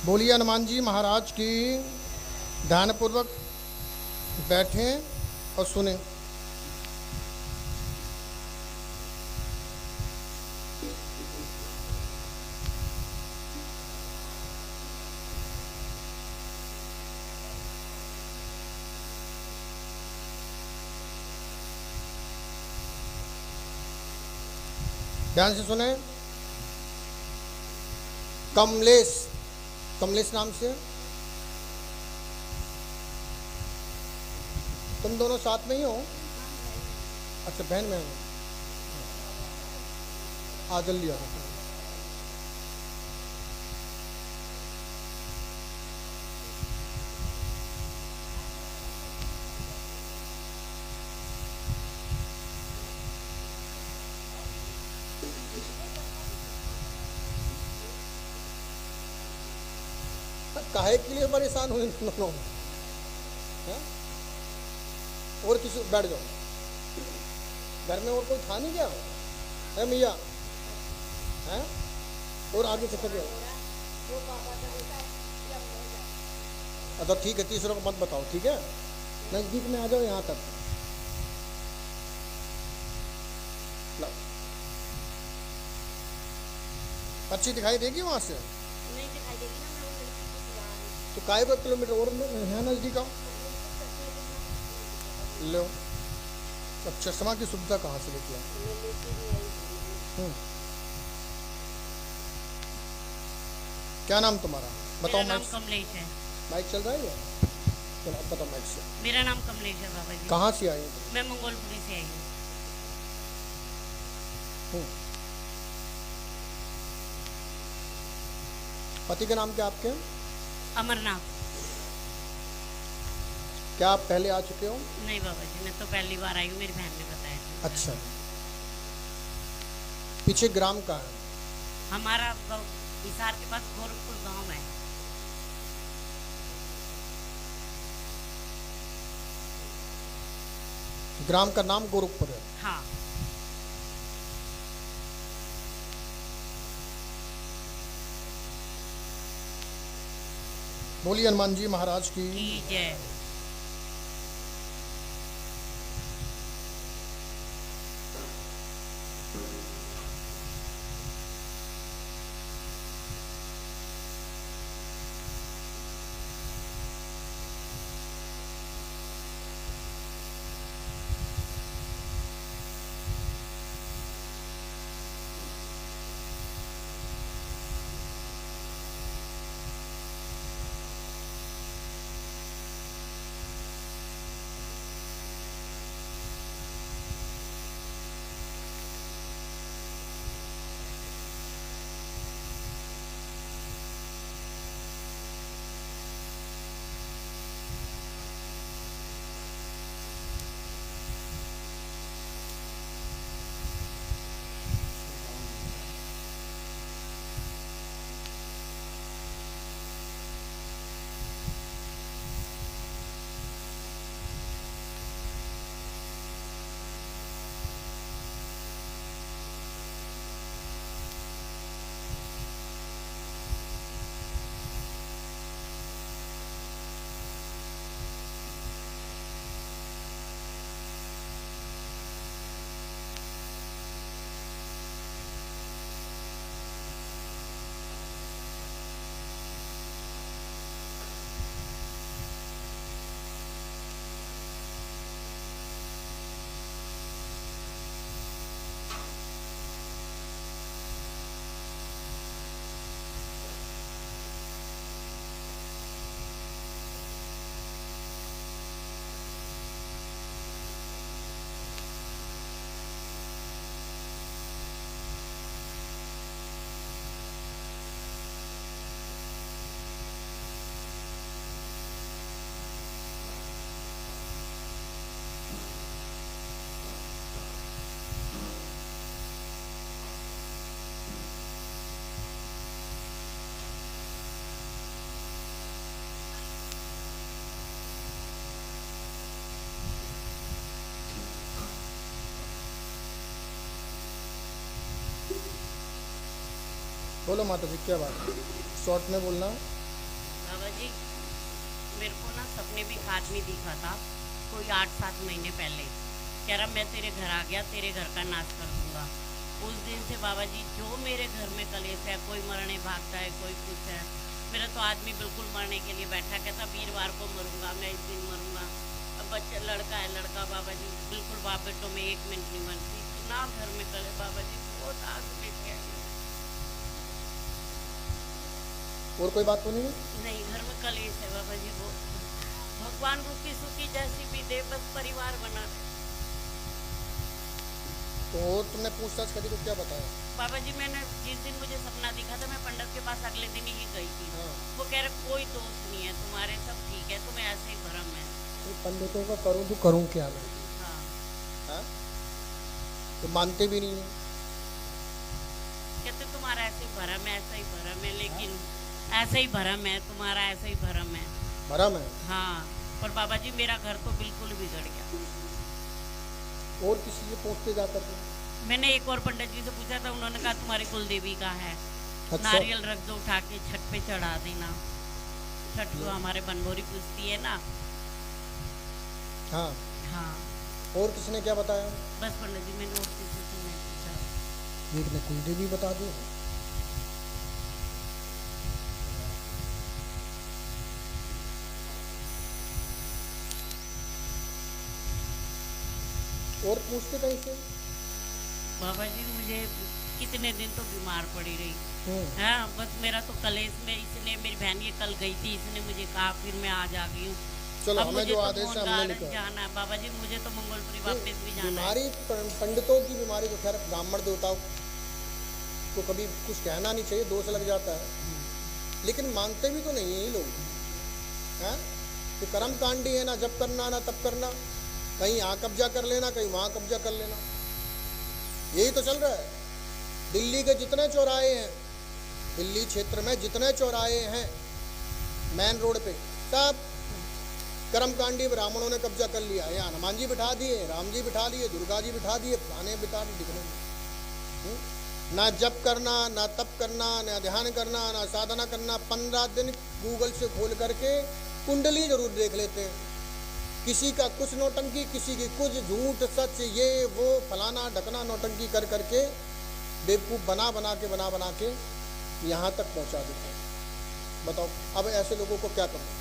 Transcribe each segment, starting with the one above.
बोलिए हनुमान जी महाराज की। ध्यानपूर्वक बैठें और सुने। ध्यान से सुने। कमलेश, कमलेश नाम से तुम दोनों साथ में ही हो? अच्छा, बहन में हो। आ जल्दी आ। काहे के लिए परेशान हुए तुम दोनों? हैं? और किसी बैठ जाओ। घर में और कोई था नहीं क्या? है मियाँ? हैं? और आगे चल के अच्छा ठीक है, तीसरों को मत बताओ, ठीक है? नज़दीक में आ जाओ यहाँ तक। ला। अच्छी दिखाई देगी वहाँ से? नहीं दिखाई देगी ना, मैं वो तो काय 1 किलोमीटर और यहाँ नज़दीक आओ। लो, अब चश्मा की सुविधा कहाँ से लेके आओ? क्या नाम तुम्हारा बताओ? मेरा नाम कमलेश है। माइक चल रहा है क्या? चलो अब बताओ माइक से। मेरा नाम कमलेश है बाबा जी। कहाँ से आई? मैं मंगोलपुरी से आई हूँ। पति का नाम क्या आपके? अमरनाथ। क्या आप पहले आ चुके हो? नहीं बाबा जी, मैं तो पहली बार आई हूँ, मेरी बहन ने बताया था। अच्छा, पीछे ग्राम का है? हमारा हिसार के पास गोरखपुर गांव है। ग्राम का नाम गोरखपुर है? हाँ। बोलिए हनुमान जी महाराज की जय। बोलो माता जी, क्या बात है? शॉर्ट में बोलना। जी मेरे को ना सपने में एक आदमी दिखा था, कोई 8-7 महीने पहले। कह रहा मैं तेरे घर आ गया, तेरे घर का नाश कर दूंगा। उस दिन से बाबा जी जो मेरे घर में कलेश है, कोई मरने भागता है, कोई कुछ है। मेरा तो आदमी बिल्कुल मरने के लिए बैठा, कहता वीरवार को मरूंगा, मैं इस दिन मरूंगा। अब बच्चा लड़का है, लड़का बाबा जी बिल्कुल बाप बेटों में 1 मिनट नहीं बनती। इतना घर में कले बाबा जी, बहुत आग लेट गया। और कोई बात तो नहीं है? नहीं, घर में कलेश है बाबा जी बहुत। भगवान रुकी सुखी जैसी भी दे, बस परिवार बना रहे। तो तुमने पूछताछ करी तो क्या बताया? बाबा जी मैंने जिस दिन मुझे सपना दिखा था, मैं पंडित के पास अगले दिन ही गई थी। हाँ। वो कह रहे कोई दोष नहीं है तुम्हारे, सब ठीक है, तुम्हें ऐसे ही भरम है। तो पंडितों का करूं तो करूं क्या मैं? हाँ, हाँ? तो मानते भी नहीं है। कहते तुम्हारा ऐसे ही भरम है, ऐसा ही भरम है, लेकिन ऐसा ही भरम है तुम्हारा, ऐसा ही भरम है। भरम है? हाँ, पर बाबा जी मेरा घर तो बिल्कुल बिगड़ गया। और किसी से पूछते जाकर के? मैंने एक और पंडित जी से पूछा था, उन्होंने कहा तुम्हारी कुल देवी का है। अच्छा। नारियल रख दो, उठा के छत पे चढ़ा देना। छठ जो हमारे बनभोरी पूछती है ना। हाँ। हाँ, और किसने क्या बताया? बस पंडित जी मैंने और किसी से नहीं पूछा। एक ने कुलदेवी बता दी। और पूछते कहीं से? बाबा जी मुझे कितने दिन तो बीमार पड़ी रही। हाँ, बस मेरा तो कलेश में, इसने मेरी बहन ये कल गई थी, इसने मुझे कहा, फिर मैं आज आ गई हूँ। चलो, अब हमें मुझे जो तो आदेश है हमने लिखा। जाना है बाबा जी, मुझे तो मंगलपुरी वापस भी जाना है। बीमारी पंडितों की बीमारी तो खैर ब्राह्मण देवताओं को कभी कुछ कहना नहीं चाहिए, दोष लग जाता है। लेकिन मानते भी तो नहीं है ये लोग। हैं कि कर्म कांडी है, ना जब करना ना तब करना, कहीं यहाँ कब्जा कर लेना, कहीं वहाँ कब्जा कर लेना, यही तो चल रहा है। दिल्ली के जितने चौराहे हैं, दिल्ली क्षेत्र में जितने चौराहे हैं मेन रोड पे, सब कर्मकांडी ब्राह्मणों ने कब्जा कर लिया है। हनुमान जी बिठा दिए, राम जी बिठा लिए, दुर्गा जी बिठा दिए, फलाने बिठा दिखने में। ना जप करना, ना तप करना, ना ध्यान करना, ना साधना करना। 15 दिन गूगल से खोल करके कुंडली जरूर देख लेते हैं। किसी का कुछ नौटंकी, किसी की कुछ झूठ सच, ये वो फलाना ढकना नौटंकी कर करके बेवकूफ़ बना के यहाँ तक पहुँचा देते हैं। बताओ अब ऐसे लोगों को क्या करूँ?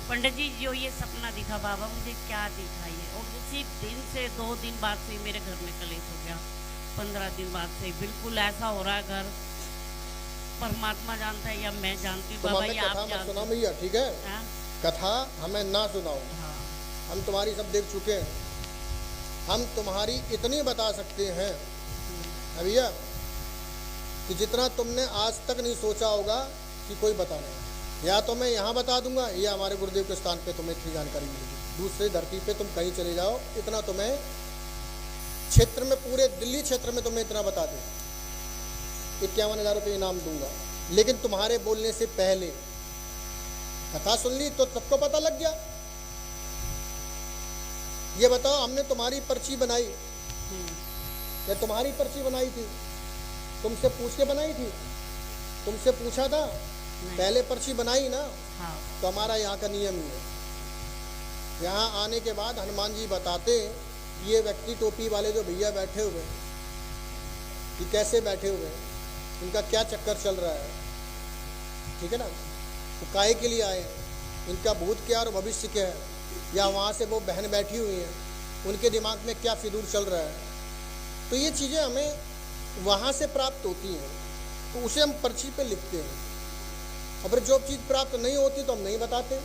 पंडित जी जो ये सपना दिखा बाबा, मुझे क्या दिखा ये, और उसी दिन से 2 दिन बाद से मेरे घर में कलेश हो गया। 15 दिन बाद से बिल्कुल ऐसा हो रहा है घर। परमात्मा जानता है या मैं जानती हूँ बाबा, ये आप जानते सुना भैया, ठीक है? हैं? कथा हमें ना सुनाओ। हाँ, हम तुम्हारी सब देख चुके हैं। हम तुम्हारी इतनी बता सकते हैं भैया कि जितना तुमने आज तक नहीं सोचा होगा कि कोई बता नहीं। या तो मैं यहाँ बता दूंगा, या हमारे गुरुदेव के स्थान पे तुम्हें इतनी जानकारी मिलेगी। दूसरी धरती पे तुम कहीं चले जाओ, इतना तुम्हें क्षेत्र में, पूरे दिल्ली क्षेत्र में तुम्हें इतना बता दूँ, 51,000 रुपये इनाम दूंगा। लेकिन तुम्हारे बोलने से पहले कथा सुन ली तो सबको पता लग गया। ये बताओ, हमने तुम्हारी पर्ची बनाई या तुम्हारी पर्ची बनाई थी? तुमसे पूछ के बनाई थी? तुमसे पूछा था? पहले पर्ची बनाई ना? हाँ। तो हमारा यहाँ का नियम ही है। यहाँ आने के बाद हनुमान जी बताते, ये व्यक्ति टोपी वाले जो भैया बैठे हुए, ये कैसे बैठे हुए हैं, इनका क्या चक्कर चल रहा है, ठीक है ना? तो काहे के लिए आए, इनका भूत क्या और भविष्य क्या है, या वहाँ से वो बहन बैठी हुई हैं, उनके दिमाग में क्या फितूर चल रहा है। तो ये चीज़ें हमें वहाँ से प्राप्त होती हैं, तो उसे हम पर्ची पे लिखते हैं। और फिर जो चीज़ प्राप्त नहीं होती तो हम नहीं बताते।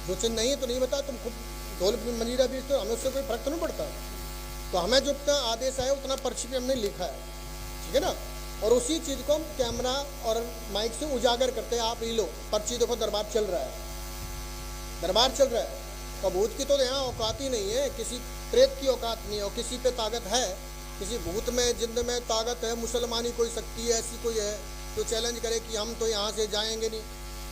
जो चीज़ नहीं है तो नहीं बता। तुम खुद ढोल मंजीरा भी तो हमें उससे कोई फर्क तो नहीं पड़ता। तो हमें जो उतना आदेश आया उतना पर्ची पे हमने लिखा है, ठीक है ना? और उसी चीज़ को हम कैमरा और माइक से उजागर करते हैं। आप ये लो पर्ची, देखो दरबार चल रहा है, दरबार चल रहा है। तो भूत की तो यहाँ औकात ही नहीं है, किसी प्रेत की औकात नहीं है। और किसी पे ताकत है, किसी भूत में जिंद में ताकत है, मुसलमानी कोई शक्ति है, ऐसी कोई है तो चैलेंज करे कि हम तो यहाँ से जाएंगे नहीं,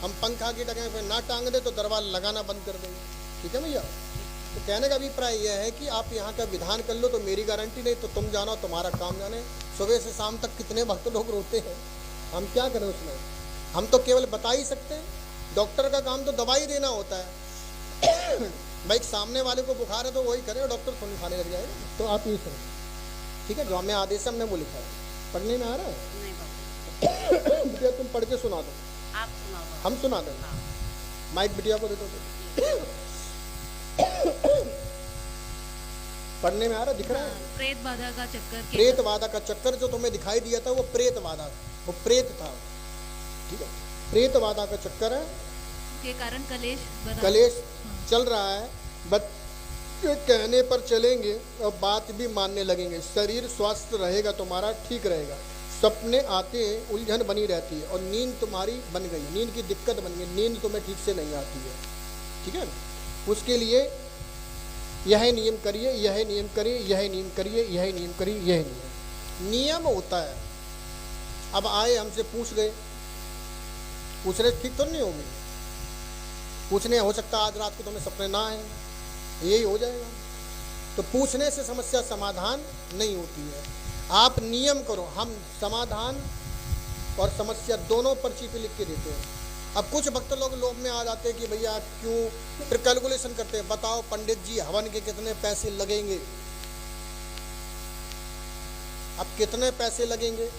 हम पंखा की टंगे फिर ना टांग दे तो दरबार लगाना बंद कर देंगे। ठीक है भैया? तो कहने का अभिप्राय यह है कि आप यहाँ का विधान कर लो तो मेरी गारंटी नहीं, तो तुम जानो, तुम्हारा काम जाने। सुबह से शाम तक कितने भक्त लोग रोते हैं, हम क्या करें उसमें? हम तो केवल बता ही सकते हैं, डॉक्टर का काम तो दवाई देना होता है। भाई सामने वाले को बुखार है तो वही करे, डॉक्टर थोड़ी खाने लग जाएगा। तो आप ये सुनो, ठीक है, जो हमें आदेश है हमने वो लिखा है। पढ़ने में आ रहा है? नहीं बाबा जी। बिटिया तुम पढ़ के सुना दो, आप सुनाओ बाबा। हम सुना देंगे। हाँ। माइक बिटिया को दे दो। पढ़ने में आ रहा, दिख रहा है? प्रेत बाधा का चक्कर के प्रेत बाधा का चक्कर जो तुम्हें दिखाई दिया था वो प्रेत बाधा, वो प्रेत था, ठीक है, प्रेत बाधा का चक्कर है, के कारण कलेश बना। कलेश चल रहा है। बट के कहने पर चलेंगे और बात भी मानने लगेंगे, शरीर स्वस्थ रहेगा, तुम्हारा ठीक रहेगा। सपने आते हैं, उलझन बनी रहती है, और नींद तुम्हारी बन गई, नींद की दिक्कत बन गई, नींद तुम्हें ठीक से नहीं आती है, ठीक है। उसके लिए यह नियम करिए, यह नियम करिए, यह नियम करिए, यह नियम करिए, यह नियम होता है। अब आए हमसे पूछ गए, पूछने ठीक तो नहीं होगी, पूछने हो सकता आज रात को तुम्हें सपने ना आए, यही हो जाएगा। तो पूछने से समस्या समाधान नहीं होती है। आप नियम करो, हम समाधान और समस्या दोनों पर्ची पे लिख के देते हैं। अब कुछ भक्त लोग लोभ में आ जाते हैं कि भैया क्यों, फिर कैलकुलेशन करते हैं, बताओ पंडित जी हवन के कितने पैसे लगेंगे, अब कितने पैसे लगेंगे।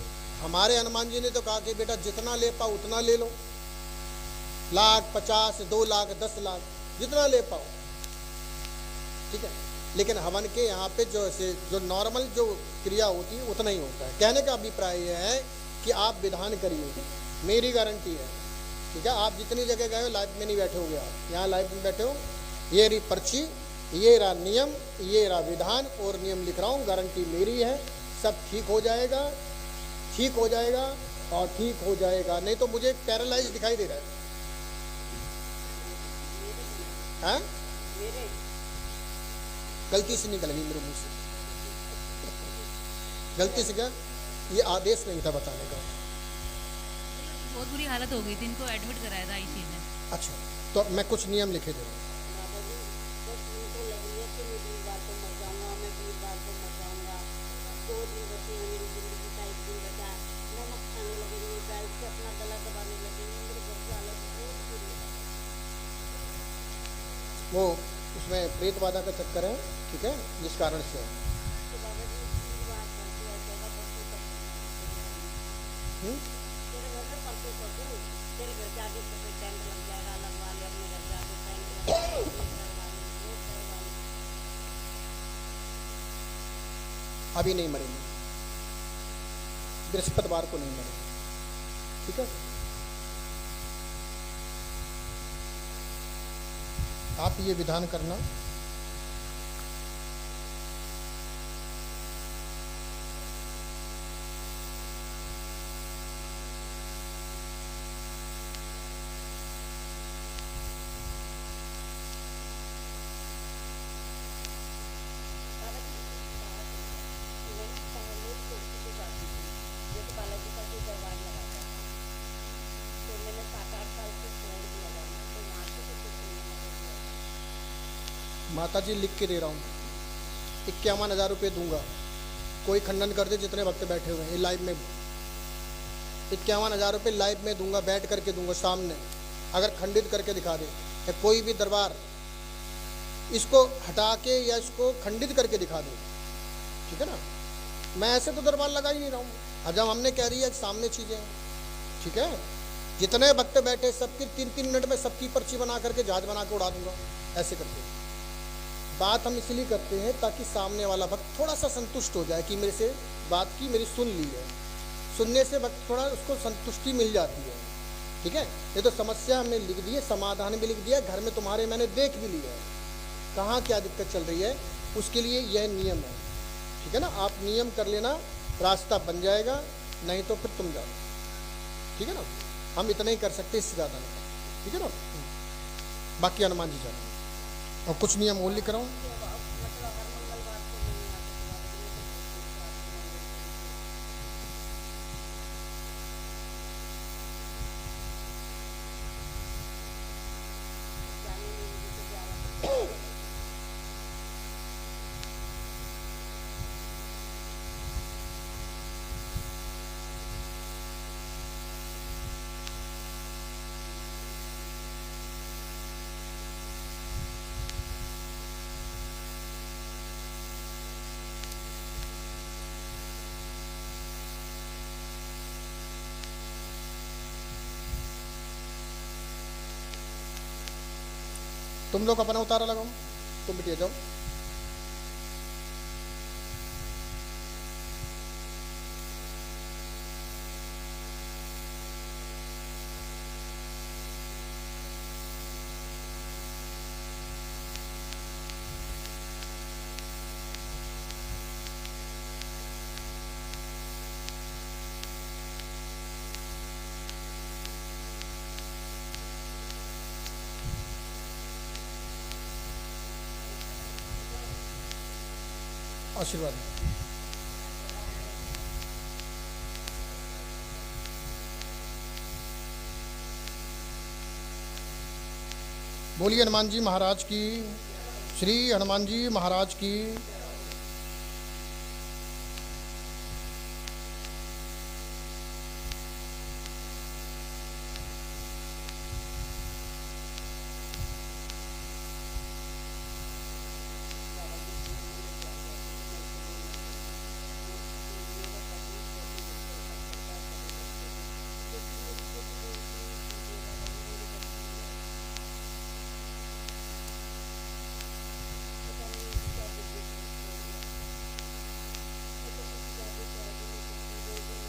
हमारे हनुमान जी ने तो कहा कि बेटा जितना ले पाओ उतना ले लो, 1,00,000, 50, 2 लाख, 10 लाख, जितना ले पाओ, ठीक है। लेकिन हवन के यहाँ पे जो नॉर्मल जो क्रिया होती है उतना ही होता है। कहने का अभिप्राय यह है कि आप विधान करिए, मेरी गारंटी है, ठीक है। आप जितनी जगह गए हो लाइफ में नहीं बैठे होगे, आप यहाँ लाइफ में बैठे हो, ये रही पर्ची, ये रहा नियम, ये रहा विधान, और नियम लिख रहा हूँ, गारंटी मेरी है, सब ठीक हो जाएगा, ठीक हो जाएगा और ठीक हो जाएगा। नहीं तो मुझे पैरालाइज दिखाई दे रहा है, हाँ? गलती से निकल गई मेरे मुंह से, गलती से क्या, ये आदेश नहीं था बताने का। बहुत बुरी हालत हो गई थी, इनको एडमिट कराया था आईसीयू में। अच्छा, तो मैं कुछ नियम लिखे दे रहा हूँ। वो उसमें प्रेत बाधा का चक्कर है, ठीक है, जिस कारण से अभी नहीं मरेंगे, बृहस्पतिवार को नहीं मरेंगे, ठीक है। आप ये विधान करना, माता जी लिख के दे रहा हूँ, 51,000 रुपये दूंगा, कोई खंडन कर दे जितने वक्त बैठे हुए हैं लाइव में, 51,000 रुपये लाइव में दूंगा, बैठ करके दूंगा सामने, अगर खंडित करके दिखा दे, या कोई भी दरबार इसको हटा के या इसको खंडित करके दिखा दे, ठीक है ना। मैं ऐसे तो दरबार लगा ही नहीं रहा हूँ, जब हमने कह रही है सामने चीज़ें, ठीक है। जितने वक्त बैठे सबकी 3-3 मिनट में सबकी पर्ची बना करके जहाज बना के उड़ा दूंगा, ऐसे करके। बात हम इसलिए करते हैं ताकि सामने वाला भक्त थोड़ा सा संतुष्ट हो जाए कि मेरे से बात की, मेरी सुन ली है, सुनने से भक्त थोड़ा उसको संतुष्टि मिल जाती है, ठीक है। ये तो समस्या हमने लिख दी है, समाधान भी लिख दिया, घर में तुम्हारे मैंने देख भी लिया है कहाँ क्या दिक्कत चल रही है, उसके लिए यह नियम है, ठीक है ना। आप नियम कर लेना, रास्ता बन जाएगा, नहीं तो फिर तुम जाओ, ठीक है ना। हम इतना ही कर सकते, इससे ज़्यादा नहीं, ठीक है ना। बाकी हनुमान जी जाओ, और कुछ नियम और लिख रहा हूँ। तुम लोग अपना उतारा लगाओ, तुम बिटिया जाओ। आशीर्वाद। बोलिए हनुमान जी महाराज की, श्री हनुमान जी महाराज की।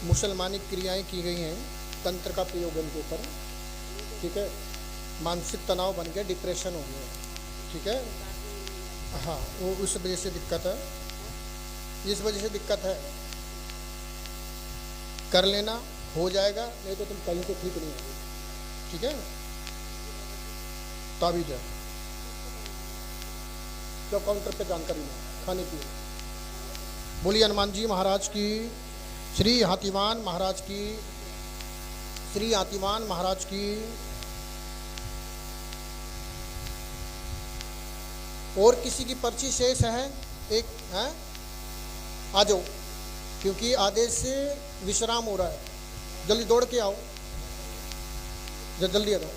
मुसलमानी क्रियाएं की गई हैं, तंत्र का प्रयोग इनके ऊपर, ठीक है। मानसिक तनाव बन गया, डिप्रेशन हो गया, ठीक है। हाँ, वो उस वजह से दिक्कत है, इस वजह से दिक्कत है। कर लेना, हो जाएगा, नहीं तो तुम कहीं से ठीक नहीं होगी, ठीक है। ताबीज है, जो काउंटर पे जानकारी नहीं, खाने की। बोलिए हनुमान जी महाराज की, श्री हाथीवान महाराज की, श्री हाथीवान महाराज की। और किसी की पर्ची शेष है? एक है, आ जाओ, क्योंकि आदेश से विश्राम हो रहा है, जल्दी दौड़ के आओ, जल्दी आ जाओ।